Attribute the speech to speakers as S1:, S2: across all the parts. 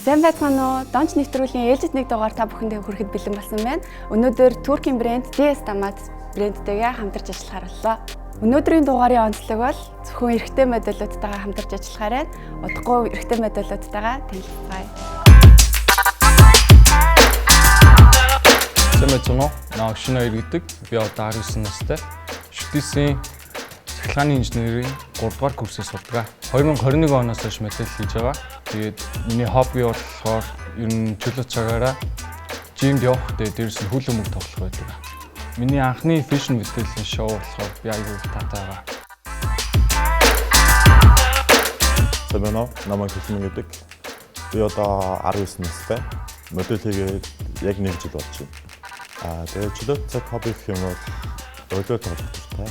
S1: Сайн байцгаана уу? Донч нэвтрүүлгийн ээлжид нэг дугаар та бүхэндээ хүрэхэд бэлэн болсон байна. Өнөөдөр Туркийн брэнд DS Damat брэндтэйгээ хамтарч ажиллахаар боллоо. Өнөөдрийн дугаарын онцлог бол зөвхөн эрэгтэй модельудтайгаа хамтарч ажиллахаар байна. Удахгүй эрэгтэй модельудтайгаа танилцгаая.
S2: Сайн байцгаана уу? Наа Шинэ хоёр гэдэг. Би одоо 19 настай. Шүтээсийн цахилгааны инженерийн 3 дугаар курсээс судалгаа. 2021 оноос хойш модель хийж байгаа. Тэгээд миний хобби болохоор ер нь чөлөө цагаараа жимд явах, дээрээс нь хөл өмг тоглох байдаг. Миний анхны фэшн мэдээллийн шоу болохоор би аягүй таатай байгаа.
S3: Сайн байна уу? Намайг Хилмэн гэдэг. Би одоо 19 настай. Модель хийгээд яг 1 жил болж байна. Тэгээд чөлөө цаг хобби гэх юм бол өглөө тоглох туфтай.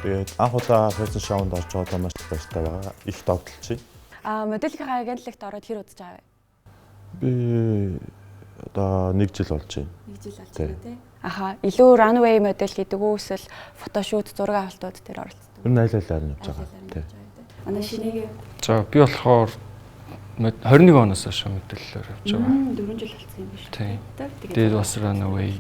S3: Тэгээд анх удаа фэшн шоунд орж байгаа маш баяртай байгаа. Их тогтолж байна.
S1: Модельийн агентлагт ороод хэр удаж байгаа вэ?
S3: Би одоо 1 жил болж байна.
S1: 1 жил болж байна тий. Аха, илүү runway модель гэдэг үү эсвэл фотошут, зураг авалтууд дээр оролцдог.
S3: Ер нь айл-аилаар нь явж байгаа. Тий.
S1: Манай шинэгээ.
S2: За би болохоор 21 оноос хойш мэдээлэлээр явж байгаа.
S1: 4 жил болсон юм биш үү?
S2: Тий. Тэгээд бас runway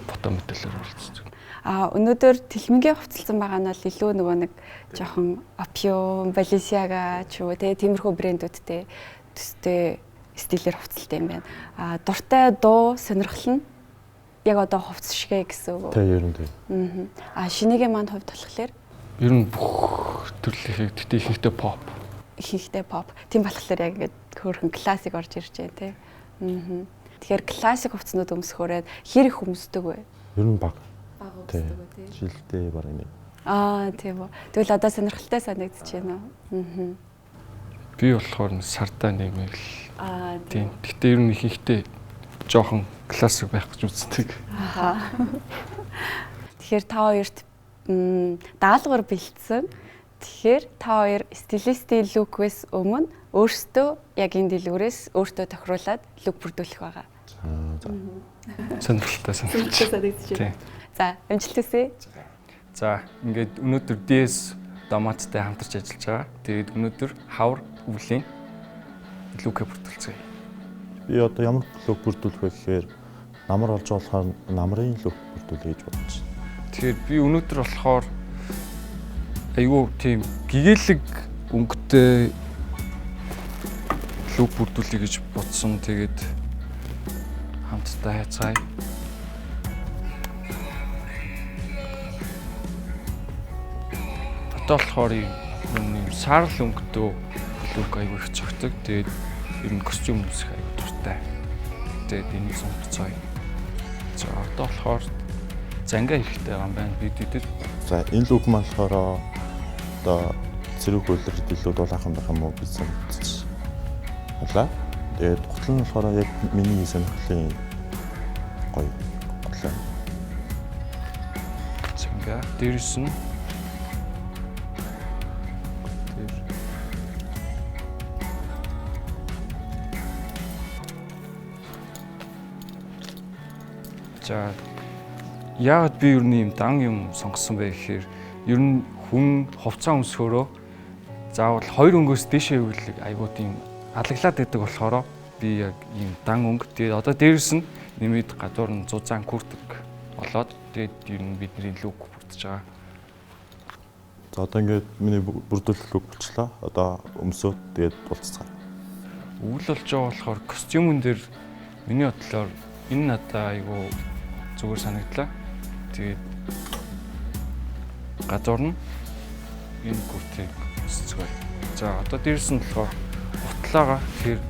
S2: фото мэдээлэлээр оролцдог.
S1: Өнөөдөр тэлмэнгээ хувцалсан байгаа нь бол илүү нөгөө нэг жоохон Opio, Balenciaga ч юу тэгээ тиймэрхүү брэндүүдтэй төстэй стилээр хувцалтай юм байна. Дуртай дуу сонирхол нь яг одоо хувцс шигэ гэсэн үг.
S3: Тий, ер нь тий.
S1: Шинэгээ манд хувьд болохоор
S2: Ер нь бүх төрлийнхээ тэгтээ ихэнхдээ pop.
S1: Ихэнхдээ pop. Тийм болохоор яг ингээд хөөрхөн классик орж ирж байна тий. Тэгэхээр классик хувцснууд өмсөхөөрээ хэр их өмсдөг вэ?
S3: Ер нь баг.
S1: Тий.
S3: Жилдээ баг нэг.
S1: Тийм үү. Тэгвэл одоо сонирхолтой санагдаж байна уу?
S2: Би болохоор сардаа нэмэл. Тийм. Тэгтээ ер нь ихэнхдээ жоохон классик байх гэж үздэг.
S1: Тэгэхээр та хоёрт даалгавар бэлдсэн. Тэгэхээр та хоёр стилистийн луквээс өмнө өөрсдөө яг энэ дэлгүүрээс өөртөө тохируулаад лук бүрдүүлэх байгаа.
S2: Сонирхолтой
S1: санагдаж байна. За, амжилт хүсье.
S2: За, ингээд өнөөдөр DS Damatтай хамтарч ажиллаж байгаа. Тэгээд өнөөдөр хавар өвлийн лукэ бүрдүүлцгээе.
S3: Би одоо ямар лук бүрдүүлэх вэ гэхээр намар болж болохоор намрын лук бүрдүүлэх гэж бодож байна.
S2: Тэгэхээр би өнөөдөр болохоор айгүй тийм гэгээлэг өнгөтэй лук бүрдүүлэе гэж бодсон. Тэгээд хамтдаа хайцгаая. Одоо болохоор юм саарл өнгөтэй лук айгүй их цогтөг. Тэгээд ер нь костюм өмсөх айгүй дуртай. Тэгээд энэ сонирхцоо. За одоо болохоор зангаа хэрэгтэй байгаа юм байна бидэд.
S3: За энэ лук маань болохоор одоо зэрэг үйлрэлт илүү дулаахан байх юм уу гэж санагдчих. Хала. Тэгээд гутал нь болохоор яг миний сонирхлын гоё гутал.
S2: Зангаа дээрс нь За яагаад би ер нь юм дан юм сонгосон бэ гэхээр ер нь хүн хувцас өмсөхөөрөө заавал 2 өнгөөс дээшээ хөвлөг айгуу тийм алаглаад байдаг болохоор би яг ийм дан өнгө тэгээд одоо дээрс нь нэмээд гадуур нь зузаан күртэг болоод тэгээд ер нь бидний лук бүрдэж байгаа.
S3: За одоо ингээд миний бүрдүүлэх лук болчлаа. Одоо өмсөөд тэгээд дулцгаа.
S2: Үйл болж байгаа болохоор костюмын дээр миний бодлоор энэ надаа айгуу зүгээр санагдлаа. Тэгээд газар нь энэ күртийг өсцгөө. За одоо дээрс нь болохоор утлаага тэгэхээр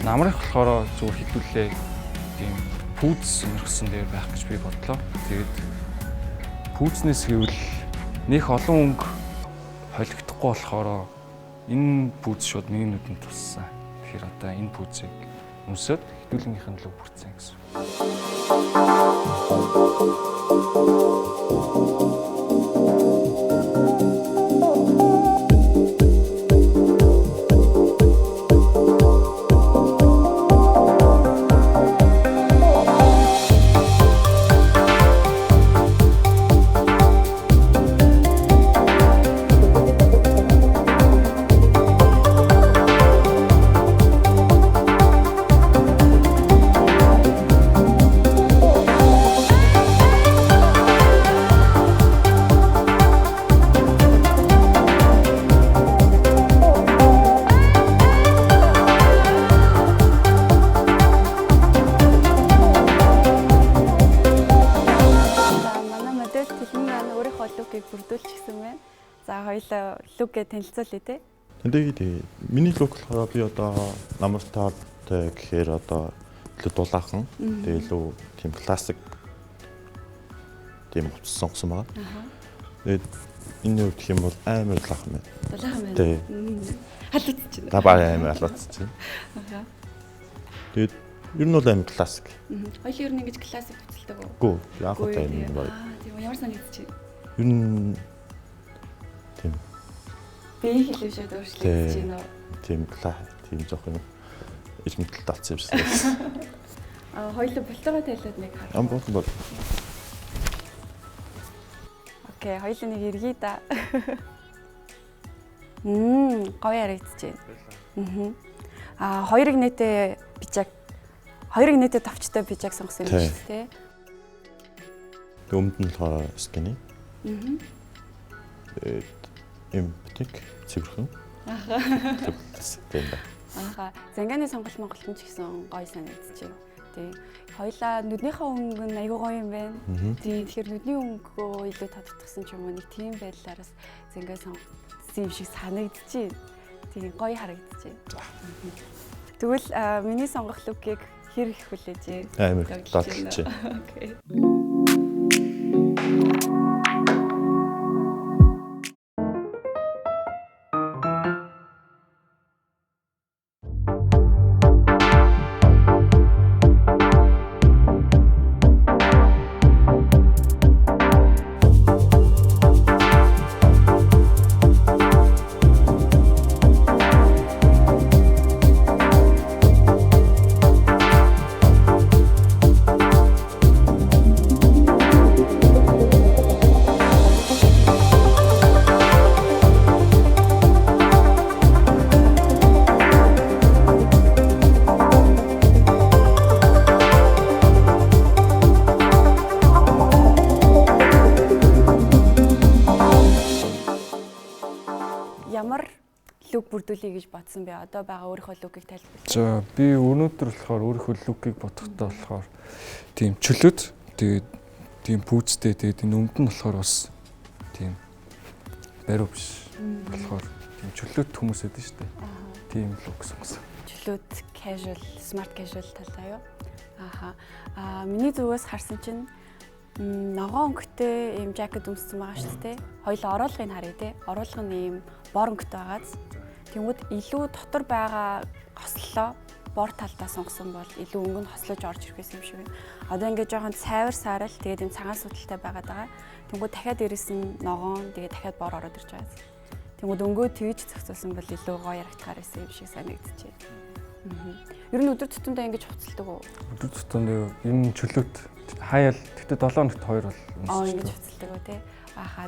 S2: намрах болохоор зүгээр хитүүлээ тийм пүүз сонирхсан дээр байх гэж би бодлоо. Тэгээд пүүзнээс гэвэл нэх олон өнгө холигдохгүй болохоор энэ пүүз шууд миний нүдэнд туссан. Тэгэхээр одоо энэ пүүзийг өмсөд хитүүлгийнхэн луг бүрдсэн гэсэн.
S1: хоёлоо лүггээ танилцуулъя те.
S3: Тэгээд миний лук болохоор би одоо намартаатай гэхээр одоо илүү дулаахан тэгээд илүү тийм классик тийм утас сонгосон байгаа. Тэгээд энэ үед гэх юм бол амар дулаахан байна.
S1: Дулаахан байна.
S3: Тий.
S1: Халууцч байна.
S3: Та баа амар халууцч байна. Тэгээд ер нь бол амар классик.
S1: Хоёул ер нь ингэж классик төсөлдөг үү?
S3: Гүү яг одоо энэ баг.
S1: Тийм ямар санагдчих.
S3: Ер нь тийм
S1: Би хэлвшээд өөрчлөгдөж байна уу?
S3: тийм тийм жоох юм ижмтэл талцсан юм шиг.
S1: Хоёул бултгаа тайлаад нэг хар.
S3: Бол.
S1: Окей, хоёул нэг эргий да. Гоё харагдаж байна. Хоёрыг нэтээ товчтой пижак сонгосон юм шүү дээ.
S3: Өмнөд нь болохоор скини. Им битик цэвэрхэн.
S1: Занганы сонголт нь ч гэсэн гоё санагдаж байна. Тий. Хоёлаа нүднийхээ өнгө нь аюу гоё юм байна. Тий. Тэгэхээр нүдний өнгөө илүү тодтогсон ч юм уу нэг тийм байдлаараас зангаа сонгосон юм шиг санагдаж байна. Тий, гоё харагдаж байна. Тэгвэл миний сонгох лукийг хэр их хүлээж байна?
S3: Амар доотлож байна.
S1: Окей. Ямар лук бүрдүүлэе гэж бодсон бэ? Одоо байгаа өөрийнхөө лукийг тайлбарлая.
S2: За би өнөөдөр болохоор өөрийнхөө лукийг бодохдоо болохоор тийм чөлөөт тэгээд тийм пүүцтэй тэгээд энэ өмд нь болохоор бас тийм бариу биш болохоор тийм чөлөөт хүмүүс байдаг шүү дээ. Тийм лук сонгосон.
S1: Чөлөөт casual, smart casual талаа юу? Миний зүгээс харсан чинь ногоон өнгөтэй ийм жакет өмссөн байгаа шүү дээ. Хоёул оруулгыг харъя те. Оруулга нь ийм бор өнгөтэй байгааз. Тэнгүүд илүү дотор байгаа хослолоо бор талдаа сонгосон бол илүү өнгө нь хослож орж ирэх юм шиг байна. Одоо ингээд жоохон цайвар саарал тэгээд ийм цагаан судалтай байгаад байгаа. Тэнгүүд дахиад дээрэс нь ногоон тэгээд дахиад бор ороод ирж байгаа. Тэнгүүд өнгөө тгийж зохицуулсан бол илүү гоё харагдахаар байсан юм шиг санагдчихэ. Ер нь өдөр тутамдаа ингэж хуцалдаг уу?
S2: Өдөр тутамдаа энэ чөлөөт хаяал тэгтээ 7 хоногт 2 бол
S1: ингэж хуцалдаг уу те.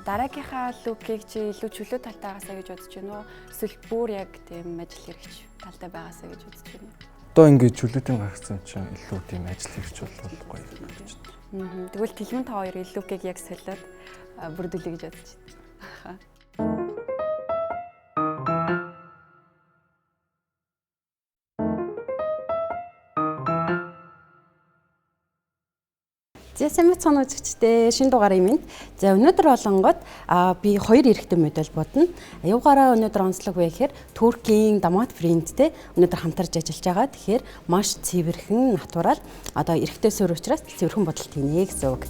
S1: Дараагийнхаа лукийг чи илүү чөлөө талтай байгаасаа гэж бодож байна уу? Эсвэл бүр яг тийм ажил хэрэгч талтай байгаасаа гэж бодож байна уу?
S2: Одоо ингээд чөлөөтийн гаргасан чинь илүү тийм ажил хэрэгч бол гоё гэж байна.
S1: Тэгвэл Тэлмэн та хоёр лукийг яг солиод бүрдүүлэе гэж бодож байна.
S4: Сайн мэцхан үзэгчдээ шинэ дугаарыг минь. За өнөөдөр болонгод би хоёр эрэгтэй модель бодно. Аюугаараа өнөөдөр онцлог вэ гэхээр Туркийн Damat брендтэй өнөөдөр хамтарч ажиллаж байгаа. Тэгэхээр маш цэвэрхэн натурал одоо эрэгтэй суурь учраас цэвэрхэн бодолт хийнэ гэсэн үг.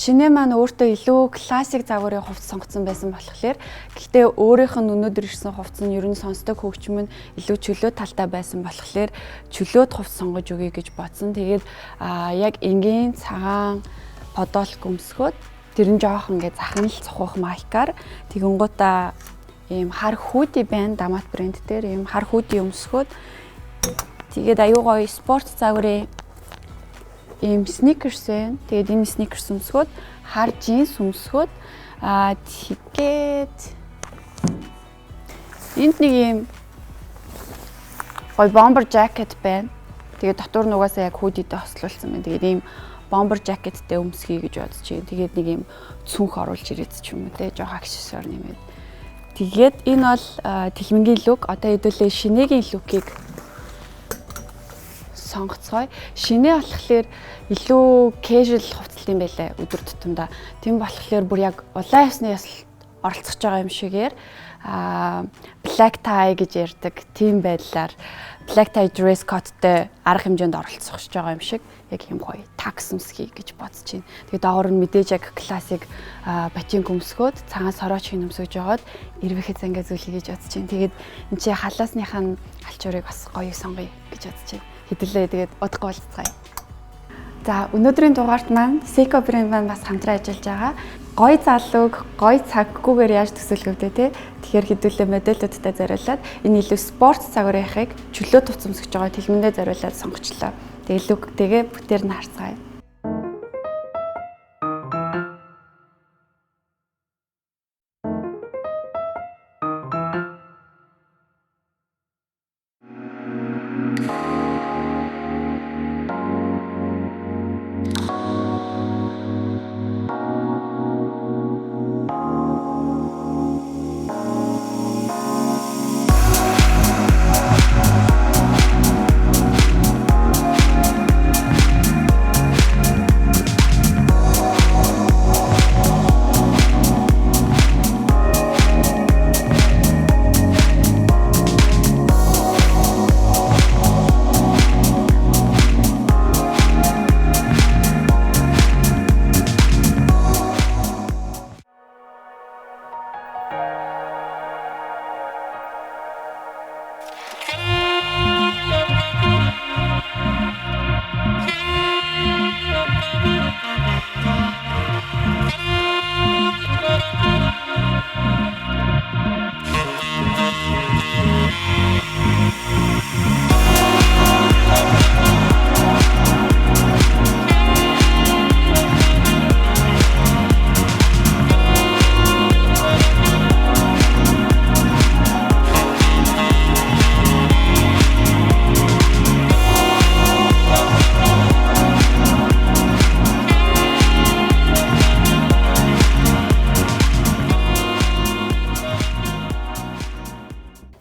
S1: Шинэ маань өөртөө илүү классик загварын хувцас сонгоцсон байсан болохоор гэхдээ өөрийнх нь өнөөдөр ирсэн хувцас нь ер нь сонсдог хөгжим нь илүү чөлөө талтай байсан болохоор чөлөөт хувцас сонгож өгье гэж бодсон. Тэгээд яг энгийн цагаан подолк өмсгөөд тэр нь жоох ингээд захин л цохох майкаар тэгэнгүүтээ ийм хар хүүди байна Damat брэнд дээр ийм хар хүүди өмсгөөд Тэгээд аюу гоё спорт загварын ийм sneakers байна. Тэгээд энэ sneakers өмсгөөд хар джинс өмсгөөд тэгээд энд нэг ийм гоё bomber jacket байна. Тэгээд дотор нь угаасаа яг хүүдийтэй хослуулсан байна. Тэгээд ийм bomber jacketтэй өмсгий гэж бодож байна. Тэгээд нэг ийм цүнх оруулж ирээд ч юм уу те жоо аксессуар нэмээд. Тэгээд энэ бол тэлмэнгийн лук. Одоо хэдүүлээ шинэгийн лукийг сонгоцгоё. Шинэ болохоор илүү casual хувцалт юм байлаа өдөр тутамдаа. Тийм болохоор бүр яг улаан ясны ясал оролцож байгаа юм шигээр black tie гэж ярьдаг тийм байдлаар black tie dress codeтэй арга хэмжээнд оролцох гэж байгаа юм шиг яг юм гоё такс өмсгий гэж бодож байна. Тэгээд доогоор нь мэдээж яг классик ботинк өмсгөөд цагаан сорооч хин өмсөж жагаад ирвэхэд зангаа зүйлхий гэж бодож байна. Тэгээд энэ чи халаасныхаа алчуурыг бас гоё сонгоё гэж бодож байна. Хэдүүлээ тэгээд удахгүй болцгаая. За өнөөдрийн дугаарт маань Seiko брэнд маань бас хамтран ажиллаж байгаа. Гоё залууг гоё цаггүйгээр яаж төсөөлгөвдөө те. Тэгэхээр хэдүүлээ модельүүдтэй зориулаад энэ илүү спорт цагаарынхыг чөлөө туцамсгэж байгаа тэлмэндээ зориулаад сонгочлоо. Тэгээ лүгтэйгээ бүтээр нь харцгаая.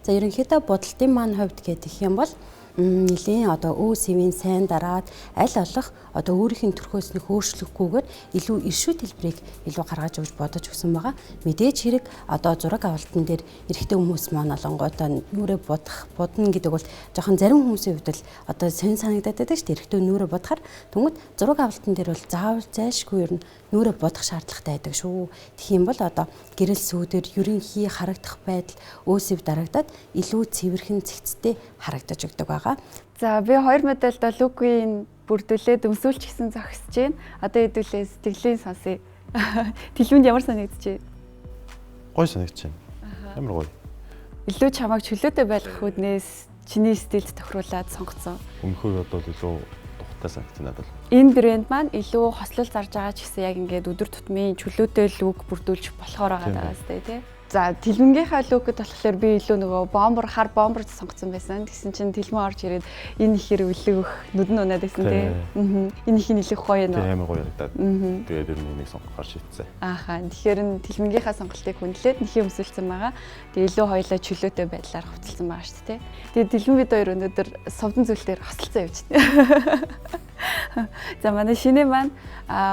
S4: За ерөнхийдөө бодолтын маань хувьд гэх юм бол нэлийн одоо өвсвийн сайн дараад аль болох одоо өөрийнх нь төрхөөс нь өөрчлөхгүйгээр илүү иршүүд хэлбэрийг илүү гаргаж өгч бодож өгсөн байгаа. Мэдээж хэрэг одоо зураг авалтан дээр эрэгтэй хүмүүс маань олонгойтой нүрэ будна гэдэг бол жоохон зарим хүмүүсийн хувьд л одоо сэн санагдаад байдаг шүү дээ. Эрэгтэй нүрэ будахаар тэгмэд зураг авалтан дээр бол заавал зайлшгүй ер нь нүрэ будах шаардлагатай байдаг шүү. Тэгэх юм бол одоо гэрэл сүүдэр ерөнхий харагдах байдал өөсөв дарагдаад илүү цэвэрхэн цэгцтэй харагдаж өгдөг байгаа.
S1: За би хоёр модельд лукийн бүрдүүлээд өмсүүлч гэсэн зогсож байна. Одоо хэдүүлээ сэтгэлийн сонсъё. Тэлмэнд ямар санагдаж байна?
S3: Гоё санагдаж байна. Ямар гоё.
S1: Илүү чамайг чөлөөтэй байлгах үднээс чиний стилд тохируулаад сонгоцсон.
S3: Өмнөхөөр бол илүү тухтай санагдсан надад.
S1: Энэ брэнд маань илүү хослол зарж байгаа ч гэсэн яг ингээд өдөр тутмын чөлөөтэй лук бүрдүүлж болохоор байгаа даа тий. За тэлмэнгийнхаа лукэд болохоор би илүү нөгөө хар бомбер сонгоцсон байсан. Тэгсэн чинь тэлмэн орж ирээд энэ их хэр өлөөх нүдэн унаад байсан тий. Энэ их нэлэх гоё нөө.
S3: Тийм гоё яригадаад. Тэгээд энийг сонгохоор шийдсэн.
S1: Ааха. Тэгэхээр энэ тэлмэнгийнхаа сонголтыг хүндлээд нэхий өмсөлсөн байгаа. Тэгээд илүү хоёлаа чөлөөтэй байдлаар хувцалсан байгаа шүү дээ. Тэгээд тэлмэн бид хоёр өнөөдөр совдон зүйлээр хосолцсон явж байна. За манай шинэ маань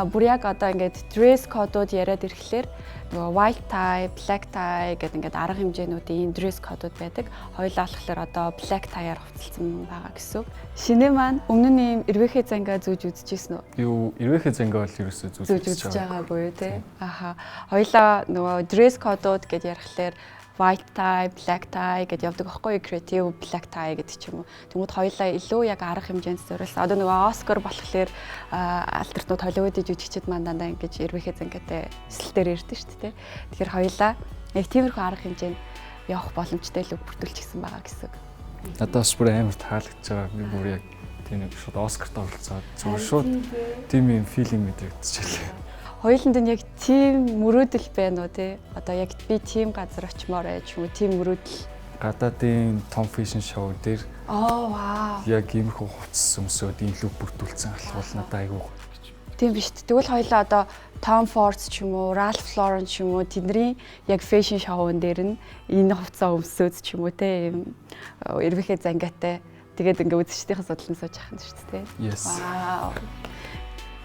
S1: бүр яг одоо ингээд dress code-ууд яриад ирэхлээр нөгөө white tie, black tie гэдэг ингээд арга хэмжээнүүдийн dress code-ууд байдаг. Хоёулаа болохоор одоо black tie-аар хувцалсан байгаа гэсэн. Шинэ маань өмнө нь ийм эрвэхээ зангаа зүүж үзчихсэн үү?
S2: Юу, эрвэхээ зангаа бол ерөөсөө зүүж
S1: үзэж байгаагүй тий. Аха. Хоёулаа нөгөө dress code-ууд гэж ярихлаар white tie, black tie гэдээ явдаг байхгүй creative black tie гэдэг ч юм уу. Тэгмүүд хоёулаа илүү яг арга хэмжээнд зориулсан. Одоо нөгөө Оскар болохоор альтернатив Холливуудын жүжигчид маань дандаа ингэж эрвэхээ зангаатай эсэлтээр ирдэг шүү дээ. Тэгэхээр хоёулаа яг тиймэрхүү арга хэмжээнд явах боломжтой л бүрдүүлчихсэн байгаа гэсэн.
S2: Надад бас бүр амар таалагдж байгаа. Би бүр яг тийм нэг шууд Оскарт оролцоод зүгээр шууд тийм юм филинг мэдрэгдчихлээ.
S1: Хоёуланд нь яг тийм мөрөөдөл байна уу те? Одоо яг би тийм газар очимоор байж юм уу? Тийм мөрөөдөл.
S2: Гадаадын том фэшн шоу дээр
S1: Вау.
S2: яг иймэрхүү хувцас өмсөөд ийм лук бүрдүүлсэн алхвал надад айгүй гэж.
S1: Тийм биш. Тэгвэл хоёулаа одоо Tom Ford ч юм уу, Ralph Lauren ч юм уу тэдний яг фэшн шоуун дээр нь энэ хувцас өмсөөд ч юм уу те ийм эрвэхэ зангаатай тэгээд ингээ үзэгчдийн судлан сууж ахын шүү дээ.
S2: Yes.
S1: Вау.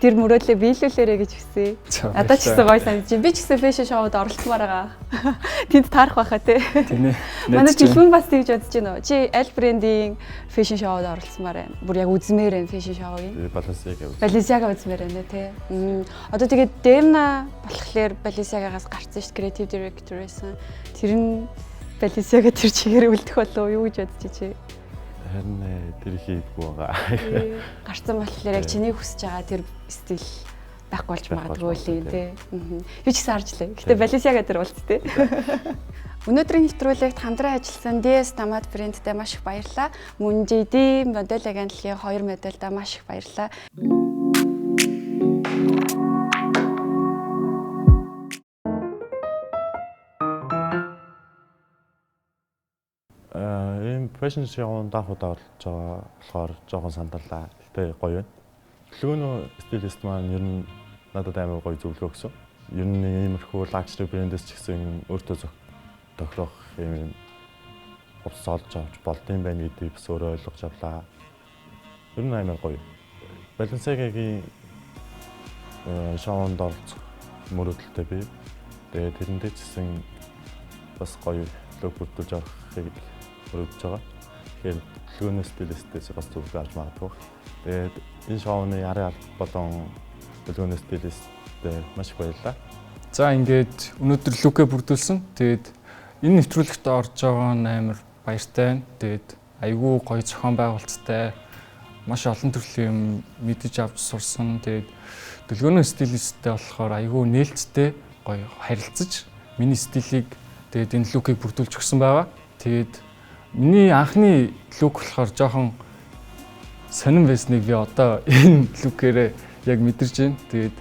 S1: Тэр мөрөөдлөө биелүүлээрэ гэж хүсье. Надад ч гэсэн гоё санагдаж байна. Би ч гэсэн фэшн шоуд оролцмоор байгаа. Тэнд таарах байхаа те.
S2: Тийм ээ.
S1: Манай жилхэн бас тэгж бодож байна уу? Чи аль брендийн фэшн шоуд оролцмоор байна? Бүр яг үзмээр байна фэшн шоуг. Balenciaga үзмээр байна те. Одоо тэгээд Demna болохоор Balenciaga-гаас гарсан шүү дээ. Creative Director байсан. Тэр нь Balenciaga тэр чигээр үлдэх болов юу гэж бодож чи?
S3: Харин тэр хийдгүй байгаа.
S1: Гарцсан болохоор яг чиний хүсэж байгаа тэр стил байхгүй болж магадгүй л тий. Юу ч гэсэн харж лээ. Гэтэ Balenciaga дээр болц тий. Өнөөдрийн нэвтрүүлэгт хамтран ажилласан DS Damat брендтэй маш их баярлалаа. Мөн JD модель агентлагийн 2 модельдээ маш их баярлалаа.
S3: Ийм фэшн шоунд анх удаа оролцож байгаа болохоор жоохон сандарлаа. Гэтэ гоё байна. Төлөөнөө стилист маань ер нь надад амар гоё зөвлөгөө өгсөн. Ер нь иймэрхүү лакшри брэндээс ч гэсэн өөртөө тохирох юм хувцас олж авч болдсон байна гэдгийг бас өөрөө ойлгож авлаа. Ер нь амар гоё. Balenciaga-гийн шоунд оролцох мөрөөдөлтэй би. Тэгээд тэрэндээ ч гэсэн бас гоё лук бүрдүүлж авахыг мөрөдөж байгаа. Тэгэхээр төлөөнөө стилистээс бас зөвлөгөө авч магадгүй. Тэгээд энэ шоуны арын алба болон төлөөнөө стилисттэй маш их баярлалаа.
S2: За ингээд өнөөдөр лукэ бүрдүүлсэн. Тэгээд энэ нэвтрүүлэгт орж байгаа нь амар баяртай байна. Тэгээд айгүй гоё зохион байгуулалттай маш олон төрлийн юм мэдэж авч сурсан. Тэгээд төлөөнөө стилисттэй болохоор айгүй нээлттэй гоё харилцаж миний стилийг тэгээд энэ лукийг бүрдүүлж өгсөн байгаа. Тэгээд миний анхны лук болохоор жоохон сонирн байсныг би одоо энэ лукээрээ яг мэдэрч байна. Тэгээд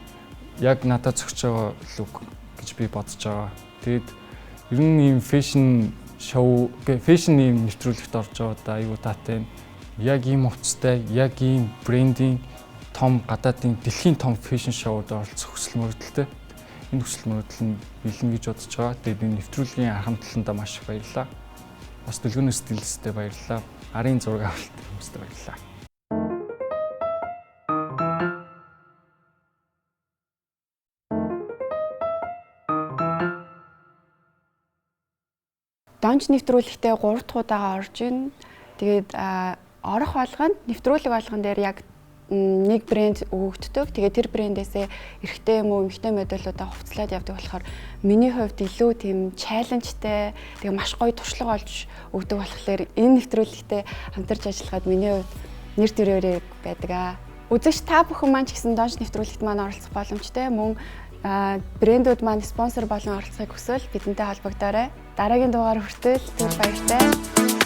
S2: яг надад зөгч байгаа лук гэж би бодож байгаа. Тэгээд ер нь ийм фэшн шоу, фэшн ийм нэвтрүүлэгт орж байгаа да аюу таатай. Яг ийм хувцастай, яг ийм брендинг том гадаадын дэлхийн том фэшн шоуд оролцох хүсэл мөрөөдөлтэй. Энэ хүсэл мөрөөдөл нь бэлэн гэж бодож байгаа. Тэгээд энэ нэвтрүүлгийн анхны талаандаа маш их баярлалаа. Бас төлөвлөгөөний стилисттэй баярлалаа. Арын зураг авалт хүмүүстээ баярлалаа.
S1: Донч нэвтрүүлэгтээ 3 дахь удаага орж ийн. Тэгээд орох болгонд нэвтрүүлэг болгон дээр яг нэг брэнд өгөгддөг. Тэгээд тэр брэндээсээ эрэгтэй юм уу эмэгтэй модельудаа хувцлаад явдаг болохоор миний хувьд илүү тийм чаленжтай, тэгээд маш гоё туршлага олж өгдөг болохоор энэ нэвтрүүлэгтээ хамтарч ажиллахад миний хувьд нэр төрөөрэй байдаг. Үзэгч та бүхэн маань ч гэсэн Донч нэвтрүүлэгт маань оролцох боломжтой. Мөн брэндүүд маань спонсор болон оролцохыг хүсвэл бидэнтэй холбогдоорой. Дараагийн дугаар хүртэл түр баяртай.